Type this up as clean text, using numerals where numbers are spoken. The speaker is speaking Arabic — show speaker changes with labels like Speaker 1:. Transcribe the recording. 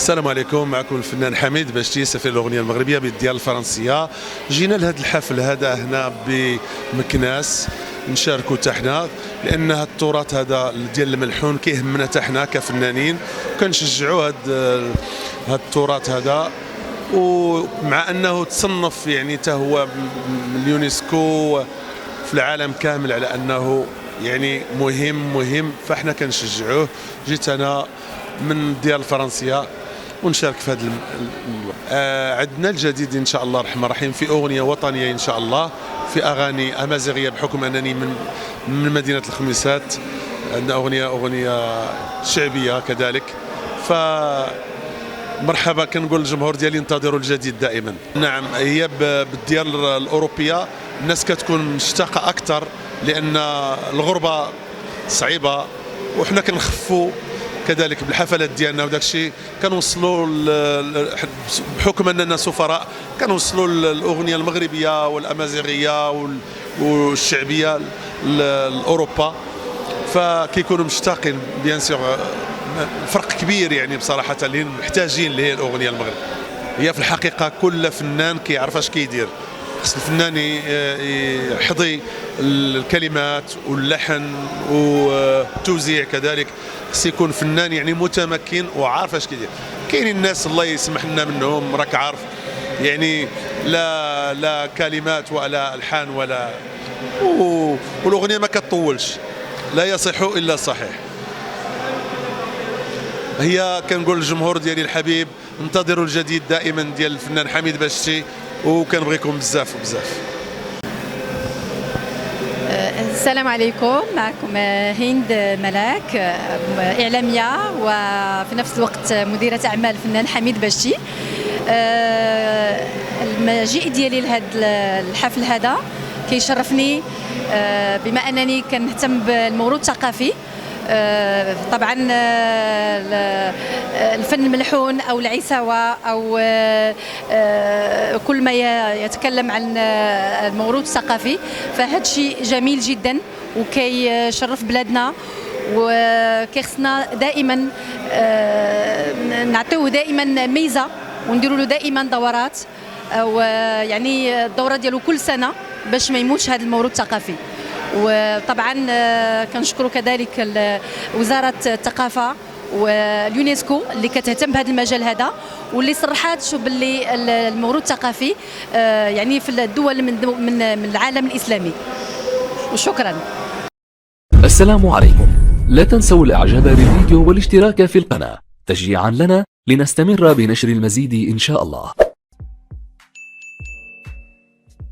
Speaker 1: السلام عليكم، معكم الفنان حميد باشتي سفير الأغنية المغربية بالديال الفرنسية. جينا لهذا الحفل هذا هنا بمكناس نشاركوا تحنا، لأن هذا التراث هذا ديال الملحون كيهمنا تحنا كفنانين، وكنشجعوا هذا التراث هذا. ومع أنه تصنف يعني حتى هو من اليونسكو في العالم كامل على أنه يعني مهم، فاحنا كنشجعوه. جيت أنا من ديال الفرنسية ونشارك في هذا عندنا الجديد ان شاء الله الرحمن الرحيم في اغنيه وطنيه ان شاء الله، في اغاني امازيغيه بحكم انني من مدينه الخميسات. عندنا اغنيه شعبيه كذلك. ف مرحبا كنقول للجمهور ديالي انتظروا الجديد دائما. نعم، هي بالديال الاوروبيه الناس كتكون مشتاقه اكثر، لان الغربه صعيبه وحنا كنخفوا كذلك بالحفلات ديالنا، وداك الشيء كنوصلوا بحكم اننا سفراء كنوصلوا الاغنيه المغربيه والامازيغيه والشعبيه لاوروبا، فكيكونوا مشتاقين بيان سور. فرق كبير يعني بصراحه اللي محتاجين اللي هي الاغنيه المغربيه. هي في الحقيقه كل فنان كيعرف اش كيدير، خص الفنان يحظي الكلمات واللحن والتوزيع كذلك. خص يكون فنان يعني متمكن وعارف اش كيدير. كاينين الناس الله يسمح لنا منهم، راك عارف يعني لا كلمات ولا الحان ولا والاغنيه ما كتطولش، لا يصح الا صحيح. هي كنقول للجمهور ديالي الحبيب انتظروا الجديد دائما ديال الفنان حميد باشتي، وكنبغيكم بزاف بزاف.
Speaker 2: السلام عليكم، معكم هند ملاك، إعلامية وفي نفس الوقت مديرة أعمال الفنان حميد باشتي. المجيء ديالي لهذا الحفل هذا كيشرفني، بما أنني كنهتم بالموروث الثقافي. طبعا الفن الملحون او العيساوه او كل ما يتكلم عن الموروث الثقافي، فهذا شيء جميل جدا وكيشرف بلادنا، وكيخصنا دائما نعطيوه دائما ميزه ونديروا له دائما دورات، او يعني الدوره ديالو كل سنه باش ما يموتش هذا الموروث الثقافي. وطبعا كنشكروا كذلك وزاره الثقافه واليونسكو اللي كتهتم بهذا المجال هذا، واللي صرحات باللي الموروث الثقافي يعني في الدول من العالم الاسلامي. وشكرا.
Speaker 3: السلام عليكم، لا تنسوا الاعجاب بالفيديو والاشتراك في القناه تشجيعا لنا لنستمر بنشر المزيد ان شاء الله.